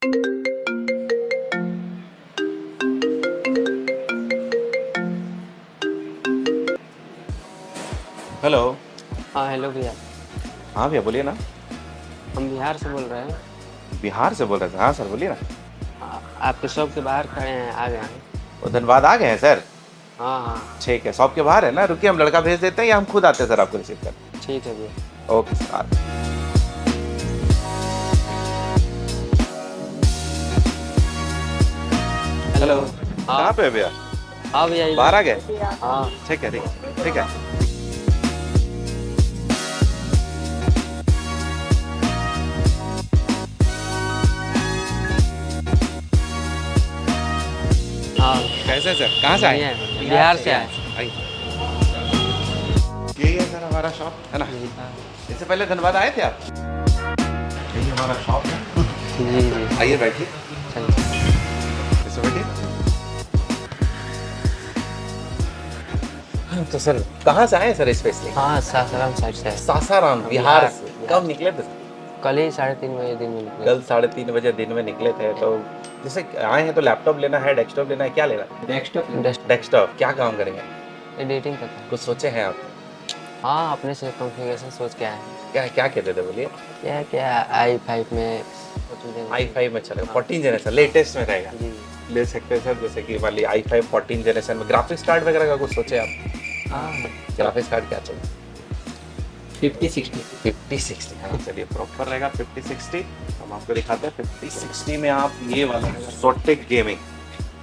Hello. हाँ hello भैया। हाँ भैया बोलिए ना। हम बिहार से बोल रहे हैं। बिहार से बोल रहे थे? हाँ सर बोलिए ना। आपके शॉप के बाहर खड़े हैं, आ गए हैं। वो धनबाद आ गए हैं सर? हाँ हाँ ठीक है, शॉप के बाहर है ना, रुकिए हम लड़का भेज देते हैं या हम खुद आते हैं सर आपको रिसीव कर? ठीक है भैया। ओके सर आ जाओ। हेलो। हाँ कहाँ पे है भैया? हाँ भैया बाहर आ इधर। गए? हाँ ठीक है ठीक है ठीक है। हाँ कैसे सर, कहाँ से आए? बढ़िया है, बिहार से आए। आइए। यही है सर हमारा शॉप, है ना? हाँ। इससे पहले धनबाद आए थे आप? यही हमारा शॉप है। जी जी आइए बैठिए। चलिए। इससे बैठिए। तो सर कहाँ से आए सर स्पेशली? हाँ सासाराम साइड से है। सासाराम बिहार से। कब निकले थे? कल ही 3:30 बजे दिन में निकले। कल 3:30 बजे दिन में निकले थे। तो जैसे आए हैं तो लैपटॉप लेना है, डेस्कटॉप लेना है, क्या लेना है? Desk desktop. क्या काम करेंगे? एडिटिंग करता है। कुछ सोचे हैं आप? हाँ अपने से कॉन्फ़िगरेशन सोच के आए हैं। क्या क्या कहते थे बोलिए? क्या क्या i5 में i5 में चलेगा, 14 जनरेशन लेटेस्ट में रहेगा। जी ले सकते हैं सर, जैसे कि मान ली i5 14 जनरेशन में ग्राफिक्स कार्ड वगैरह का कुछ सोचे आप? हाँ ग्राफिक्स कार्ड क्या चाहिए? 5060। 5060। हाँ चलिए प्रॉपर रहेगा 5060। हम आपको दिखाते हैं 5060 में आप ये वाला Zotac गेमिंग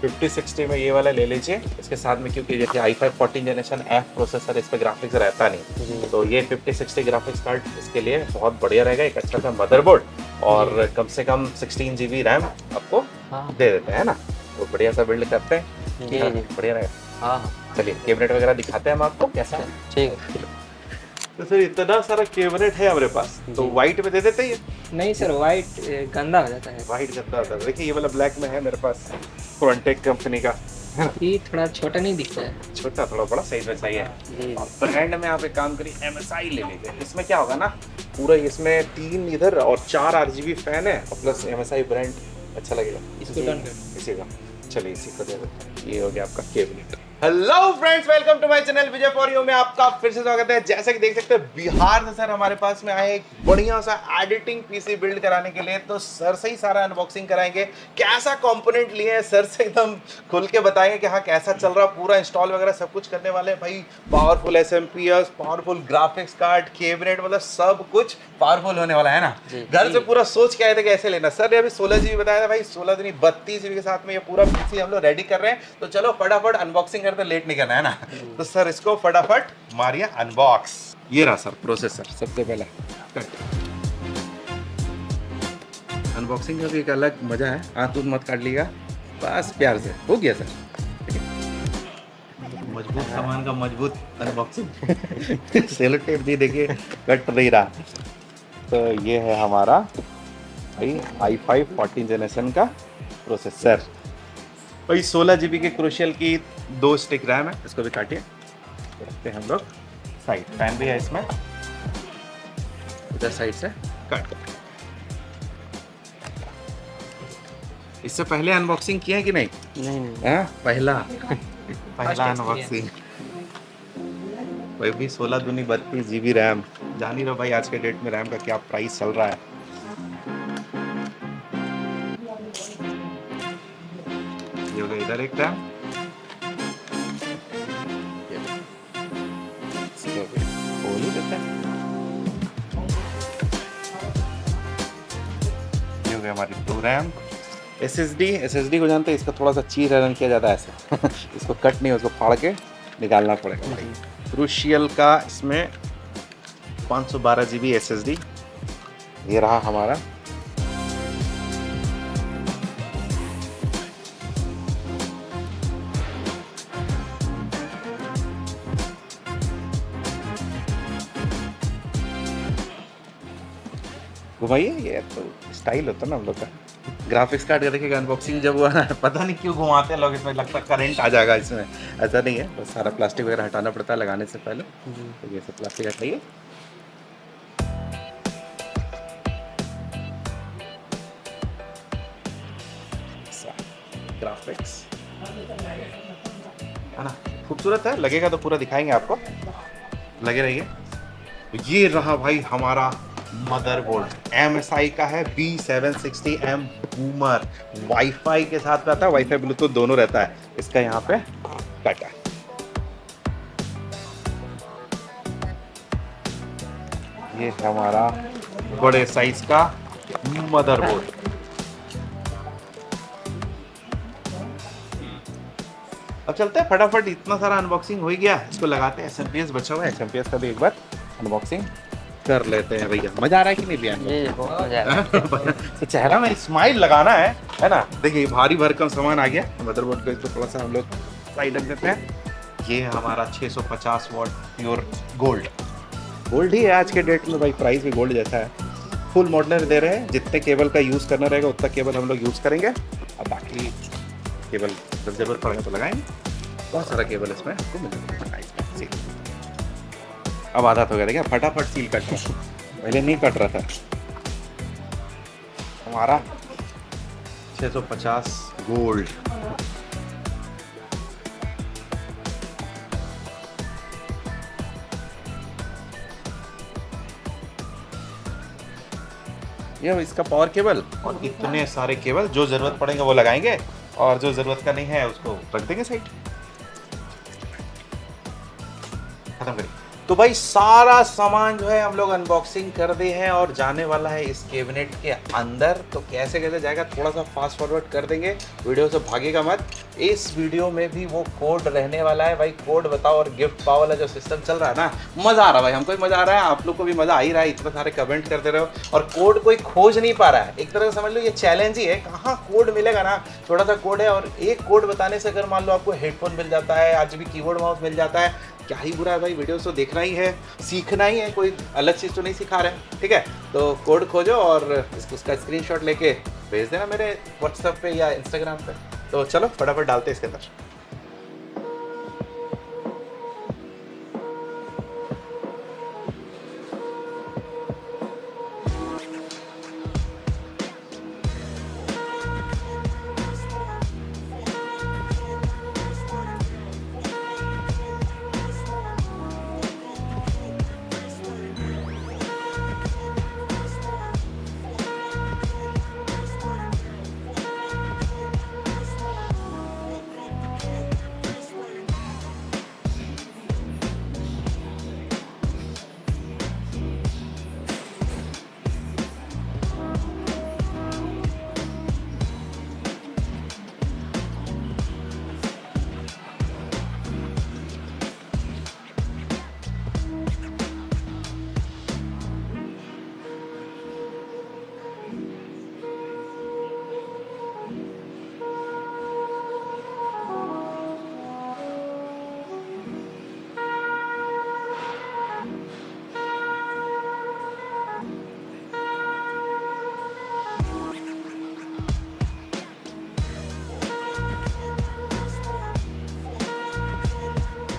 5060 में ये वाला ले लीजिए। इसके साथ में क्योंकि जैसे i5 14 जनरेशन F प्रोसेसर, इस पे ग्राफिक्स रहता नहीं, जी। तो ये 5060 ग्राफिक्स कार्ड इसके लिए बहुत बढ़िया रहेगा। एक अच्छा सा मदरबोर्ड और कम से कम 16 GB रैम आपको हाँ दे देते हैं ना, तो बढ़िया सा बिल्ड करते हैं। जी जी बढ़िया रहेगा। हाँ हाँ चलिए कैबिनेट वगैरह दिखाते हैं हम आपको कैसा है। ठीक है। तो सर इतना सारा कैबिनेट है हमारे पास, तो जी। व्हाइट में दे देते हैं ये? नहीं सर, वाइट गंदा हो जाता है। व्हाइट गंदा होता है। देखिए ये वाला ब्लैक में है मेरे पास, फ्रंटेक कंपनी का है ना। ये थोड़ा छोटा नहीं दिखता है। छोटा थोड़ा बड़ा साइज में सही है। जी और ब्रांड में आप एक काम करिए MSI ले लीजिए। इसमें क्या होगा ना, पूरा इसमें 3 इधर और 4 RGB फैन है और प्लस MSI ब्रांड अच्छा लगेगा। इसको डन कर। इसी का चलिए इसी को दे देते हैं। ये हो गया आपका cabinet. Hello friends, welcome to my channel Vijay for you में आपका फिर से स्वागत है। जैसे कि देख सकते हैं बिहार से सर हमारे पास में आए एक बढ़िया सा एडिटिंग पीसी बिल्ड कराने के लिए। तो सर से ही सारा अनबॉक्सिंग कराएंगे, कैसा कंपोनेंट लिए हैं सर से एकदम खुल के बताएंगे कि हाँ कैसा चल रहा, पूरा इंस्टॉल वगैरह सब कुछ करने वाले हैं भाई। Powerful SMPS, powerful graphics card, cabinet, मतलब सब कुछ पावरफुल होने वाला है ना। घर से पूरा सोच के आए थे कैसे लेना। सर ने अभी 16 GB बताया था भाई, 16 नहीं 32 GB के साथ में ये पूरा पीसी हम लोग रेडी कर रहे हैं। तो चलो फटाफट अनबॉक्सिंग करते, लेट नहीं करना है ना। तो सर इसको फटाफट मारिए अनबॉक्स। ये रहा सर प्रोसेसर, सबसे पहले अनबॉक्सिंग का भी एक अलग मजा है। हाथ मत काट लिएगा, बस प्यार से हो गया सर। मजबूत सामान का मजबूत अनबॉक्सिंग। सेलो टेप भी देखिए कट नहीं रहा। तो ये है हमारा भाई i5 14 जनरेशन का प्रोसेसर भाई। 16 GB के क्रूशियल की 2 स्टिक रैम है। इसको भी काटिए, रखते हैं हम लोग साइड। फैन भी है इसमें, इधर साइड से काट कर। इससे पहले अनबॉक्सिंग किया है कि नहीं? नहीं हाँ पहला experience। अनबॉक्सिंग भाई भी 16 दूनी 32 GB रैम। जान ही रहो भाई आज के डेट में रैम का क्या प्राइस चल रहा है। ये हो गया इधर एक रैम, खोल ही देते हैं। ये हो गया हमारी 2 रैम। SSD को जानते हैं, इसका थोड़ा सा चीर रन किया जाता है ऐसे। इसको कट नहीं, उसको फाड़ के निकालना पड़ेगा भाई। क्रूशियल का इसमें 512 GB SSD। ये रहा हमारा घुमाइए। ये तो स्टाइल होता है ना हम लोग का। ग्राफिक्स कार्ड का देखिएगा अनबॉक्सिंग जब हुआ ना, पता नहीं क्यों घुमाते हैं लोग, इसमें लगता है करंट आ जाएगा इसमें। ऐसा नहीं है, बस सारा प्लास्टिक वगैरह हटाना पड़ता है लगाने से पहले। तो ये सब प्लास्टिक हटाइए। ग्राफिक्स है ना, खूबसूरत है, लगेगा तो पूरा दिखाएंगे आपको, लगे रहिए। तो ये रहा भाई हमारा मदरबोर्ड, MSI का है B760M बूमर, वाईफाई के साथ रहता है, वाईफाई ब्लूटूथ दोनों रहता है। इसका यहाँ पे कट है। ये है हमारा बड़े साइज का मदरबोर्ड। अब चलते हैं फटाफट, इतना सारा अनबॉक्सिंग हो ही गया, इसको लगाते हैं। SMPS बचा हुआ है, SMPS का भी एक बार अनबॉक्सिंग कर लेते हैं भैया। मजा आ रहा है कि नहीं भैया? जी बहुत मजा आ रहा है। तो चेहरा में स्माइल लगाना है ना। देखिए भारी भरकम सामान आ गया, मदरबोर्ड को इसको थोड़ा सा हम लोग साइड रख देते हैं। ये है हमारा 650 वॉट प्योर गोल्ड ही है आज के डेट में भाई, प्राइस भी गोल्ड जैसा है। फुल मॉडलर दे रहे हैं, जितने केबल का यूज़ करना रहेगा उतना केबल हम लोग यूज़ करेंगे। अब बाकी केबल जब जरूरत पड़ेगा तो लगाएंगे। बहुत सारा केबल इसमें आपको मिल जाएगा। अब आदत हो गया, देखिए फटाफट सील कट गया, पहले नहीं कट रहा था। हमारा 650 गोल्ड। ये इसका पावर केबल और इतने सारे केबल, जो जरूरत पड़ेंगे वो लगाएंगे और जो जरूरत का नहीं है उसको रख देंगे साइड। खत्म करिए। तो भाई सारा सामान जो है हम लोग अनबॉक्सिंग कर दिए हैं और जाने वाला है इस कैबिनेट के अंदर। तो कैसे कैसे जाएगा थोड़ा सा फास्ट फॉरवर्ड कर देंगे, वीडियो से भागेगा मत। इस वीडियो में भी वो कोड रहने वाला है भाई, कोड बताओ और गिफ्ट पाओ वाला जो सिस्टम चल रहा है ना, मजा आ रहा है भाई, हमको भी मजा आ रहा है, आप लोग को भी मजा आ ही रहा है। इतने सारे कमेंट करते रहो और कोड कोई खोज नहीं पा रहा है, एक तरह से समझ लो ये चैलेंज ही है। कहाँ कोड मिलेगा ना, थोड़ा सा कोड है और एक कोड बताने से अगर मान लो आपको हेडफोन मिल जाता है, आज भी कीबोर्ड माउस मिल जाता है, क्या ही बुरा है भाई। वीडियो तो देखना ही है, सीखना ही है, कोई अलग चीज़ तो नहीं सिखा रहे हैं, ठीक है। तो कोड खोजो और उसका स्क्रीनशॉट लेके भेज देना मेरे व्हाट्सएप पे या इंस्टाग्राम पे। तो चलो फटाफट डालते हैं इसके अंदर।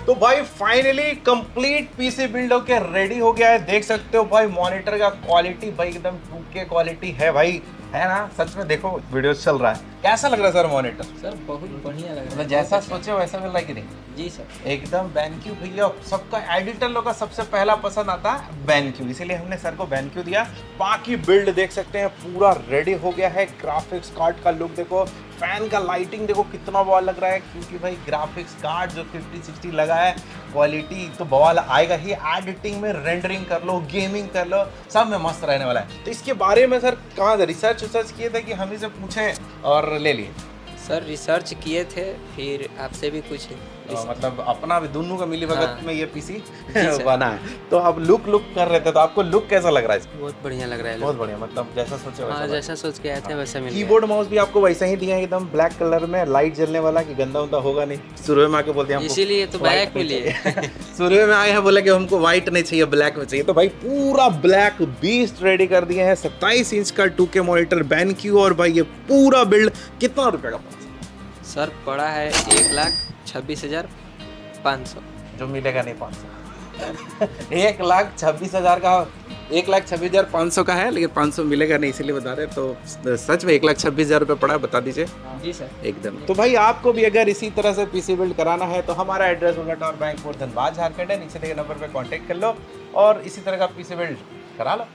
तो भाई फाइनली कंप्लीट पीसी बिल्ड होके रेडी हो गया है। देख सकते हो भाई मॉनिटर का क्वालिटी भाई एकदम 2K क्वालिटी है भाई, है ना। सच में देखो वीडियो चल रहा है, कैसा लग रहा है सर मॉनिटर? सर बहुत बढ़िया लग रहा है, जैसा सोचे वैसा मिल रहा है कि नहीं? जी सर एकदम BenQ भैया, सबका एडिटर लोग का सबसे पहला पसंद आता है BenQ, इसीलिए हमने सर को BenQ दिया। बाकी बिल्ड देख सकते हैं पूरा रेडी हो गया है। ग्राफिक्स कार्ड का लुक देखो, फैन का लाइटिंग देखो कितना बवाल लग रहा है, क्योंकि भाई ग्राफिक्स कार्ड जो 5060 लगा है, क्वालिटी तो बवाल आएगा ही। एडिटिंग में रेंडरिंग कर लो, गेमिंग कर लो, सब में मस्त रहने वाला है। तो इसके बारे में सर कहाँ रिसर्च किए थे कि हम ही से पूछें और ले लिए? सर रिसर्च किए थे, फिर आपसे भी कुछ मतलब अपना भी दोनों का मिली भगत हाँ। में ये पीसी सर। बना है। तो अब लुक कर रहे थे, तो आपको लुक कैसा लग रहा है इसका? बहुत बढ़िया लग रहा है। बहुत बढ़िया, मतलब जैसा सोचे हाँ वैसा। जैसा सोच के आए थे वैसा मिल गया। कीबोर्ड माउस भी आपको वैसा ही दिया है, एकदम ब्लैक कलर में, लाइट जलने वाला, कि गंदा उंदा होगा नहीं। शुरू में आके बोलते हैं हमको इसीलिए तो white ब्लैक में नहीं लिए। चाहिए। शुरू में आए हैं बोले कि हमको व्हाइट नहीं चाहिए, ब्लैक में चाहिए। तो भाई पूरा ब्लैक बीस्ट रेडी कर दिए हैं। 27 इंच का 2K मॉनिटर BenQ, और भाई ये पूरा बिल्ड कितना रुपए का पड़ा? सर पड़ा है 1,26,500। जो मिलेगा नहीं 500। 1,26,000 का 1,26,500 का है, लेकिन 500 मिलेगा नहीं, इसीलिए बता रहे हैं। तो सच में 1,26,000 रुपये पड़ा, बता दीजिए जी सर। एकदम। तो भाई आपको भी अगर इसी तरह से पीसी बिल्ड कराना है तो हमारा एड्रेस होगा टाउन बैंक 4 धनबाद झारखंड है, नीचे दिए नंबर पे कांटेक्ट कर लो और इसी तरह का पीसी बिल्ड करा लो।